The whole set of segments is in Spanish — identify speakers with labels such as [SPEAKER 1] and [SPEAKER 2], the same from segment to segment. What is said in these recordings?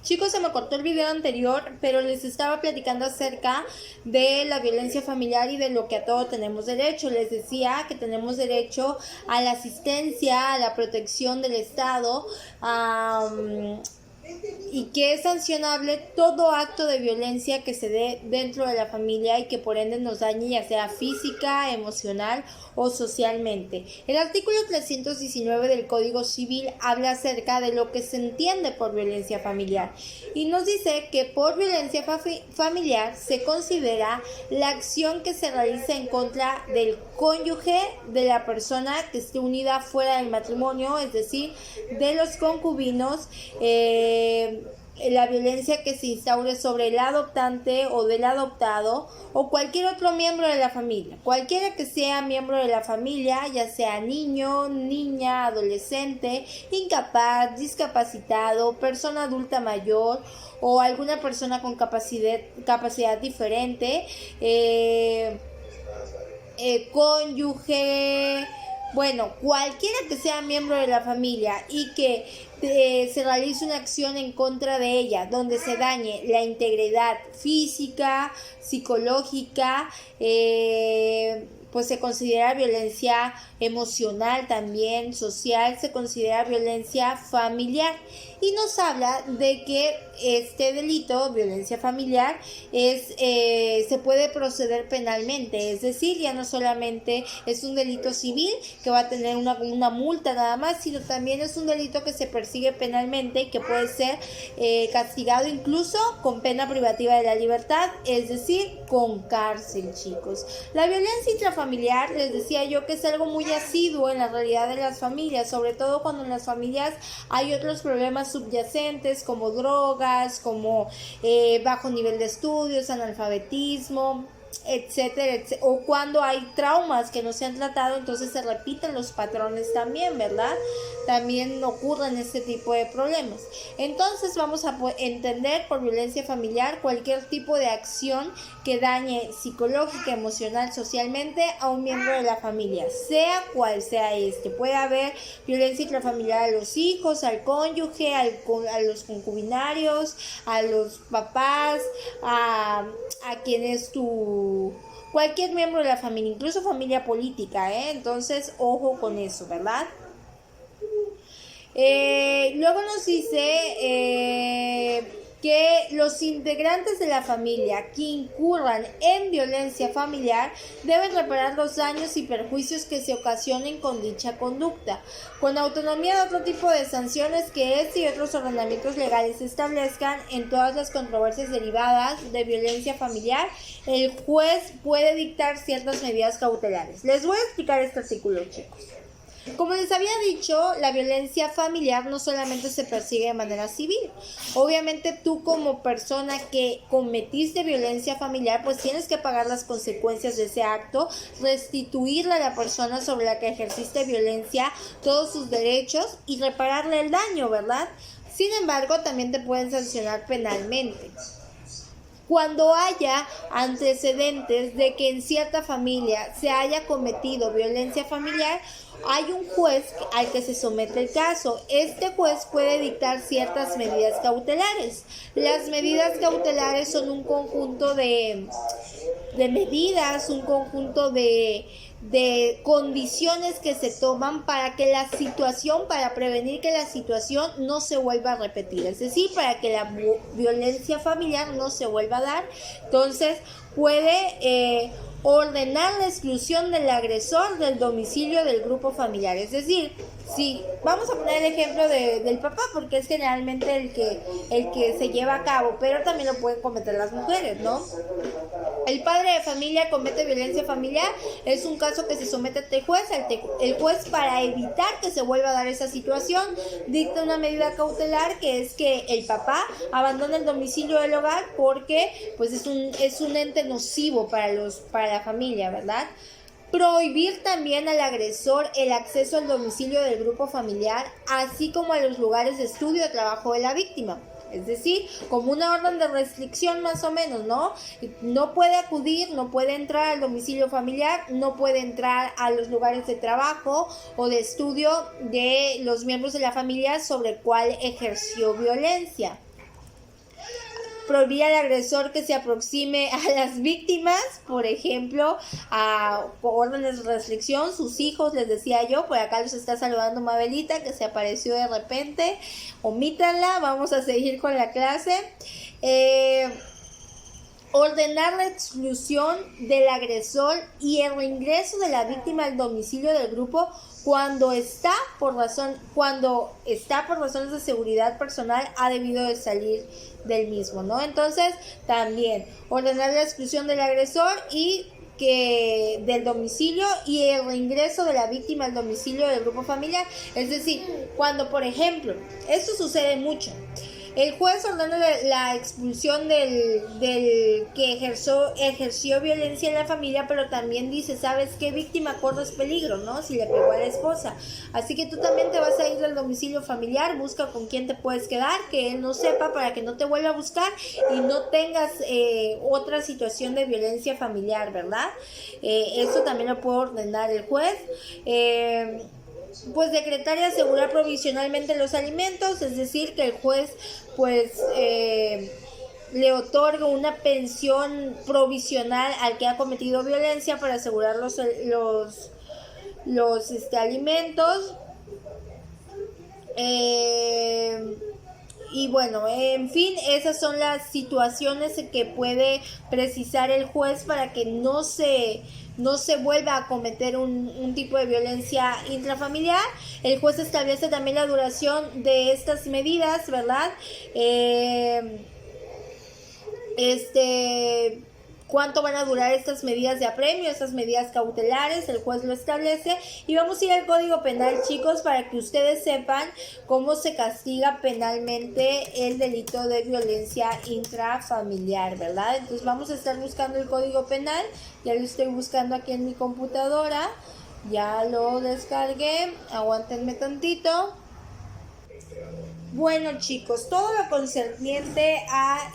[SPEAKER 1] Chicos, se me cortó el video anterior, pero les estaba platicando acerca de la violencia familiar y de lo que a todo tenemos derecho. Les decía que tenemos derecho a la asistencia, a la protección del Estado, y que es sancionable todo acto de violencia que se dé dentro de la familia y que por ende nos dañe, ya sea física, emocional o socialmente. El artículo 319 del Código Civil habla acerca de lo que se entiende por violencia familiar y nos dice que por violencia familiar se considera la acción que se realiza en contra del cónyuge de la persona que esté unida fuera del matrimonio, es decir, de los concubinos, la violencia que se instaure sobre el adoptante o del adoptado o cualquier otro miembro de la familia, cualquiera que sea miembro de la familia, ya sea niño, niña, adolescente, incapaz, discapacitado, persona adulta mayor o alguna persona con capacidad diferente, cónyuge, bueno, cualquiera que sea miembro de la familia y que se realice una acción en contra de ella, donde se dañe la integridad física, psicológica, pues se considera violencia emocional también, social, se considera violencia familiar. Y nos habla de que este delito, violencia familiar, se puede proceder penalmente, es decir, ya no solamente es un delito civil que va a tener una multa nada más, sino también es un delito que se persigue penalmente y que puede ser castigado incluso con pena privativa de la libertad, es decir, con cárcel, chicos. La violencia intrafamiliar, les decía yo que es algo muy asiduo en la realidad de las familias, sobre todo cuando en las familias hay otros problemas subyacentes como drogas, como bajo nivel de estudios, analfabetismo, etcétera, o cuando hay traumas que no se han tratado, entonces se repiten los patrones también, ¿verdad? También ocurren este tipo de problemas. Entonces vamos a entender por violencia familiar cualquier tipo de acción que dañe psicológica, emocional, socialmente a un miembro de la familia, sea cual sea este. Puede haber violencia intrafamiliar a los hijos, al cónyuge, a los concubinarios, a los papás, a quien es cualquier miembro de la familia, incluso familia política, entonces ojo con eso, ¿verdad? Luego nos dice que los integrantes de la familia que incurran en violencia familiar deben reparar los daños y perjuicios que se ocasionen con dicha conducta, con autonomía de otro tipo de sanciones que este y otros ordenamientos legales establezcan. En todas las controversias derivadas de violencia familiar, el juez puede dictar ciertas medidas cautelares. Les voy a explicar este artículo, chicos. Como les había dicho, la violencia familiar no solamente se persigue de manera civil. Obviamente tú como persona que cometiste violencia familiar, pues tienes que pagar las consecuencias de ese acto, restituirle a la persona sobre la que ejerciste violencia todos sus derechos y repararle el daño, ¿verdad? Sin embargo, también te pueden sancionar penalmente. Cuando haya antecedentes de que en cierta familia se haya cometido violencia familiar, hay un juez al que se somete el caso. Este juez puede dictar ciertas medidas cautelares. Las medidas cautelares son un conjunto de medidas, un conjunto de condiciones que se toman para que la situación, para prevenir que la situación no se vuelva a repetir, es decir, para que la violencia familiar no se vuelva a dar. Entonces puede ordenar la exclusión del agresor del domicilio del grupo familiar, es decir, sí, vamos a poner el ejemplo del papá porque es generalmente el que se lleva a cabo, pero también lo pueden cometer las mujeres, ¿no? El padre de familia comete violencia familiar, es un caso que se somete ante el juez. El juez, para evitar que se vuelva a dar esa situación, dicta una medida cautelar, que es que el papá abandone el domicilio del hogar porque pues es un ente nocivo para la familia, ¿verdad? Prohibir también al agresor el acceso al domicilio del grupo familiar, así como a los lugares de estudio o trabajo de la víctima. Es decir, como una orden de restricción más o menos, ¿no? No puede acudir, no puede entrar al domicilio familiar, no puede entrar a los lugares de trabajo o de estudio de los miembros de la familia sobre el cual ejerció violencia. prohibir al agresor que se aproxime a las víctimas, por ejemplo, a órdenes de restricción, sus hijos, les decía yo, por acá los está saludando Mabelita, que se apareció de repente, omítanla, vamos a seguir con la clase. Ordenar la exclusión del agresor y el reingreso de la víctima al domicilio del grupo cuando está por razones de seguridad personal ha debido de salir del mismo, ¿no? Entonces, también ordenar la exclusión del agresor y del domicilio y el reingreso de la víctima al domicilio del grupo familiar. Es decir, cuando, por ejemplo, esto sucede mucho, el juez ordena la expulsión del que ejerció violencia en la familia, pero también dice, ¿sabes qué? Víctima, corres peligro, ¿no? Si le pegó a la esposa. Así que tú también te vas a ir al domicilio familiar, busca con quién te puedes quedar, que él no sepa para que no te vuelva a buscar y no tengas otra situación de violencia familiar, ¿verdad? Eso también lo puede ordenar el juez. Pues decretar y asegurar provisionalmente los alimentos, es decir, que el juez pues le otorga una pensión provisional al que ha cometido violencia para asegurar los alimentos. Y bueno, en fin, esas son las situaciones que puede precisar el juez para que no se vuelva a cometer un tipo de violencia intrafamiliar. El juez establece también la duración de estas medidas, ¿verdad? Cuánto van a durar estas medidas de apremio, estas medidas cautelares, el juez lo establece. Y vamos a ir al Código Penal, chicos, para que ustedes sepan cómo se castiga penalmente el delito de violencia intrafamiliar, ¿verdad? Entonces vamos a estar buscando el Código Penal, ya lo estoy buscando aquí en mi computadora, ya lo descargué, aguántenme tantito. Bueno, chicos, todo lo concerniente a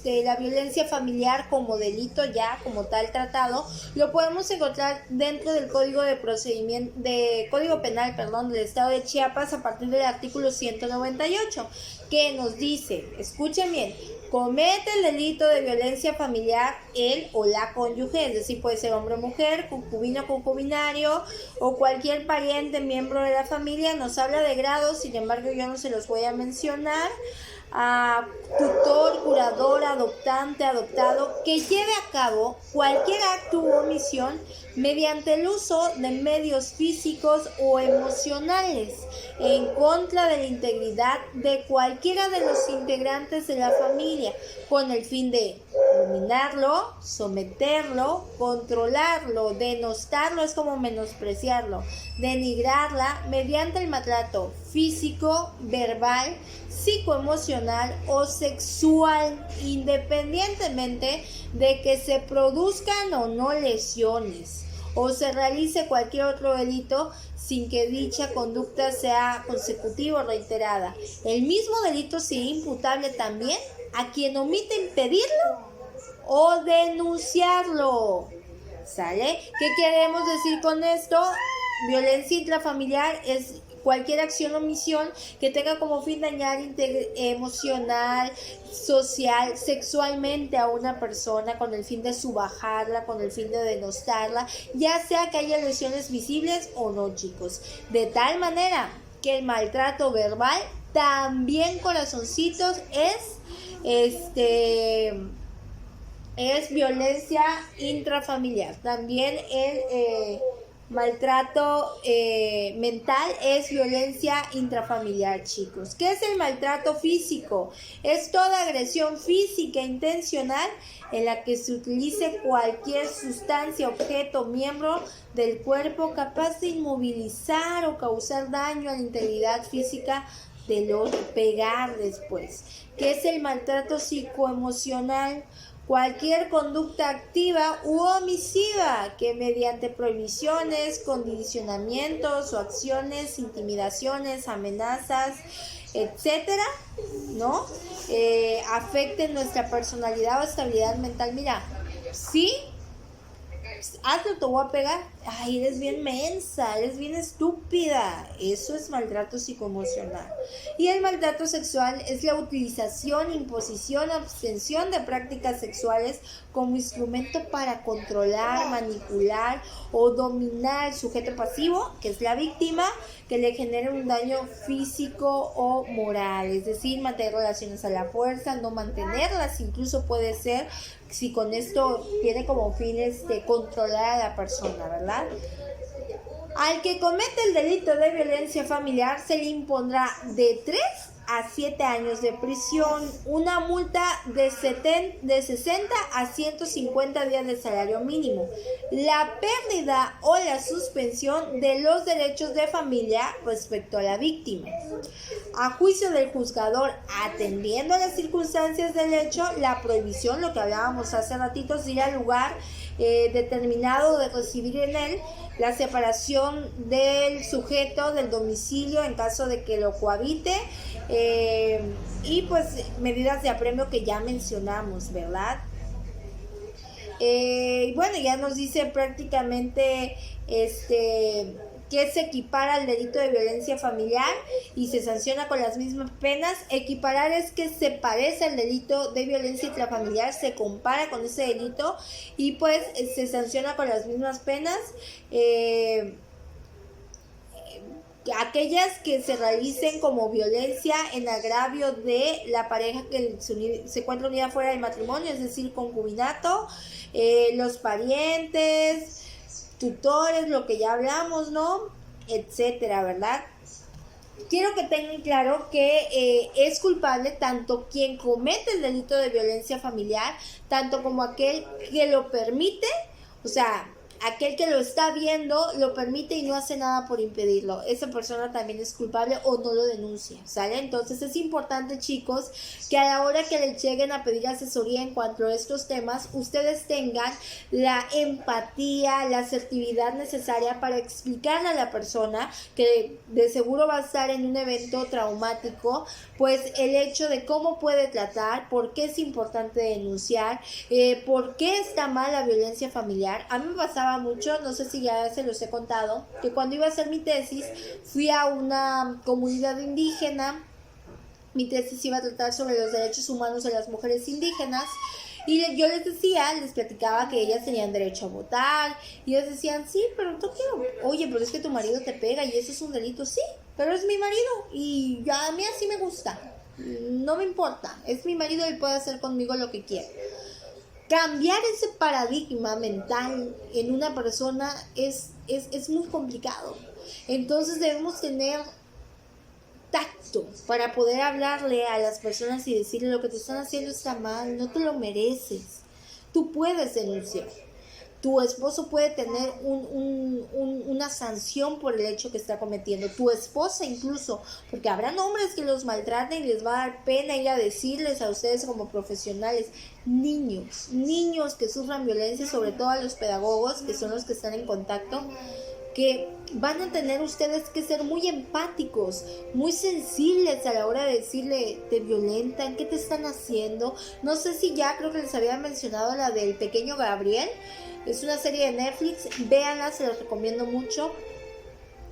[SPEAKER 1] la violencia familiar como delito ya, como tal tratado, lo podemos encontrar dentro del Código Penal, del Estado de Chiapas a partir del artículo 198, que nos dice, escuchen bien, comete el delito de violencia familiar él o la cónyuge, es decir, puede ser hombre o mujer, concubino o concubinario o cualquier pariente, miembro de la familia. Nos habla de grados, sin embargo yo no se los voy a mencionar. Tutor, curador, adoptante, adoptado, que lleve a cabo cualquier acto u omisión mediante el uso de medios físicos o emocionales en contra de la integridad de cualquiera de los integrantes de la familia, con el fin de dominarlo, someterlo, controlarlo, denostarlo, es como menospreciarlo, denigrarla mediante el maltrato físico, verbal, psicoemocional o sexual, independientemente de que se produzcan o no lesiones o se realice cualquier otro delito sin que dicha conducta sea consecutiva o reiterada. El mismo delito será imputable también a quien omite impedirlo o denunciarlo. ¿Sale? ¿Qué queremos decir con esto? Violencia intrafamiliar es cualquier acción o omisión que tenga como fin dañar emocional, social, sexualmente a una persona con el fin de subajarla, con el fin de denostarla, ya sea que haya lesiones visibles o no, chicos. De tal manera que el maltrato verbal, también corazoncitos, es violencia intrafamiliar. También el maltrato mental es violencia intrafamiliar, chicos. ¿Qué es el maltrato físico? Es toda agresión física intencional en la que se utilice cualquier sustancia, objeto, miembro del cuerpo capaz de inmovilizar o causar daño a la integridad física del otro, pegar después. ¿Qué es el maltrato psicoemocional? Cualquier conducta activa u omisiva que mediante prohibiciones, condicionamientos o acciones, intimidaciones, amenazas, etcétera, ¿no? Afecten nuestra personalidad o estabilidad mental. Mira, sí, hazlo, te voy a pegar. Ay, eres bien mensa, eres bien estúpida. Eso es maltrato psicoemocional. Y el maltrato sexual es la utilización, imposición, abstención de prácticas sexuales como instrumento para controlar, manipular o dominar al sujeto pasivo, que es la víctima, que le genere un daño físico o moral, es decir, mantener relaciones a la fuerza, no mantenerlas, incluso puede ser si con esto tiene como fines de controlar a la persona, ¿verdad? Al que comete el delito de violencia familiar se le impondrá de 3 a 7 años de prisión, una multa de 60 a 150 días de salario mínimo, la pérdida o la suspensión de los derechos de familia respecto a la víctima. A juicio del juzgador, atendiendo a las circunstancias del hecho, la prohibición, lo que hablábamos hace ratitos, de ir al lugar determinado de recibir en él, la separación del sujeto del domicilio en caso de que lo cohabite, y pues medidas de apremio que ya mencionamos, ¿verdad? Bueno, ya nos dice prácticamente que se equipara al delito de violencia familiar y se sanciona con las mismas penas. Equiparar es que se parece al delito de violencia intrafamiliar, se compara con ese delito y pues se sanciona con las mismas penas. Aquellas que se realicen como violencia en agravio de la pareja que se encuentra unida fuera del matrimonio, es decir, concubinato, los parientes, tutores, lo que ya hablamos, ¿no? Etcétera, ¿verdad? Quiero que tengan claro que es culpable tanto quien comete el delito de violencia familiar, tanto como aquel que lo permite, o sea, aquel que lo está viendo, lo permite y no hace nada por impedirlo. Esa persona también es culpable o no lo denuncia, ¿sale? Entonces es importante, chicos, que a la hora que les lleguen a pedir asesoría en cuanto a estos temas, ustedes tengan la empatía, la asertividad necesaria para explicarle a la persona que de seguro va a estar en un evento traumático, pues el hecho de cómo puede tratar, por qué es importante denunciar, por qué está mal la violencia familiar. A mí me pasaba mucho, no sé si ya se los he contado, que cuando iba a hacer mi tesis fui a una comunidad indígena. Mi tesis iba a tratar sobre los derechos humanos de las mujeres indígenas y yo les platicaba que ellas tenían derecho a votar y ellos decían, sí, pero tú quiero, oye, pero es que tu marido te pega y eso es un delito. Sí, pero es mi marido y ya a mí así me gusta, no me importa, es mi marido y puede hacer conmigo lo que quiera. Cambiar ese paradigma mental en una persona es muy complicado. Entonces debemos tener tacto para poder hablarle a las personas y decirle: lo que te están haciendo está mal, no te lo mereces. Tú puedes denunciar. Tu esposo puede tener una sanción por el hecho que está cometiendo. Tu esposa incluso, porque habrán hombres que los maltraten y les va a dar pena ir a decirles a ustedes como profesionales. Niños que sufran violencia, sobre todo a los pedagogos, que son los que están en contacto, que van a tener ustedes que ser muy empáticos, muy sensibles a la hora de decirle: te violentan, ¿qué te están haciendo? No sé si ya, creo que les había mencionado la del pequeño Gabriel. Es una serie de Netflix, véanla, se las recomiendo mucho.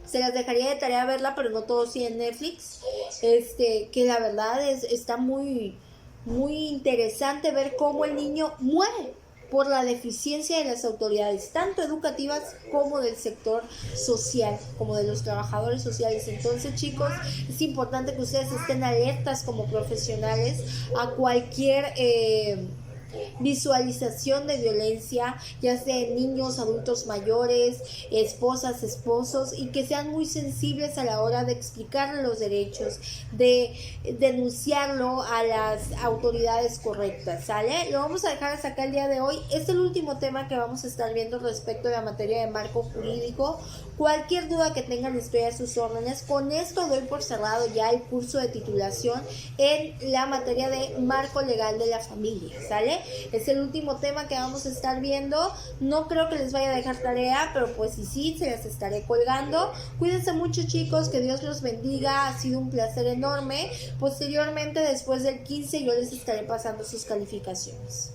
[SPEAKER 1] Se las dejaría de tarea verla, pero no todo sí en Netflix. Que la verdad está muy, muy interesante ver cómo el niño muere por la deficiencia de las autoridades, tanto educativas como del sector social, como de los trabajadores sociales. Entonces, chicos, es importante que ustedes estén alertas como profesionales a cualquier visualización de violencia, ya sea en niños, adultos mayores, esposas, esposos, y que sean muy sensibles a la hora de explicarle los derechos, de denunciarlo a las autoridades correctas, ¿sale? Lo vamos a dejar hasta acá el día de hoy. Es el último tema que vamos a estar viendo respecto a la materia de marco jurídico. Cualquier duda que tengan, estoy a sus órdenes. Con esto doy por cerrado ya el curso de titulación en la materia de marco legal de la familia, ¿sale? Es el último tema que vamos a estar viendo. No creo que les vaya a dejar tarea, pero pues sí, se las estaré colgando. Cuídense mucho, chicos, que Dios los bendiga. Ha sido un placer enorme. Posteriormente, después del 15, yo les estaré pasando sus calificaciones.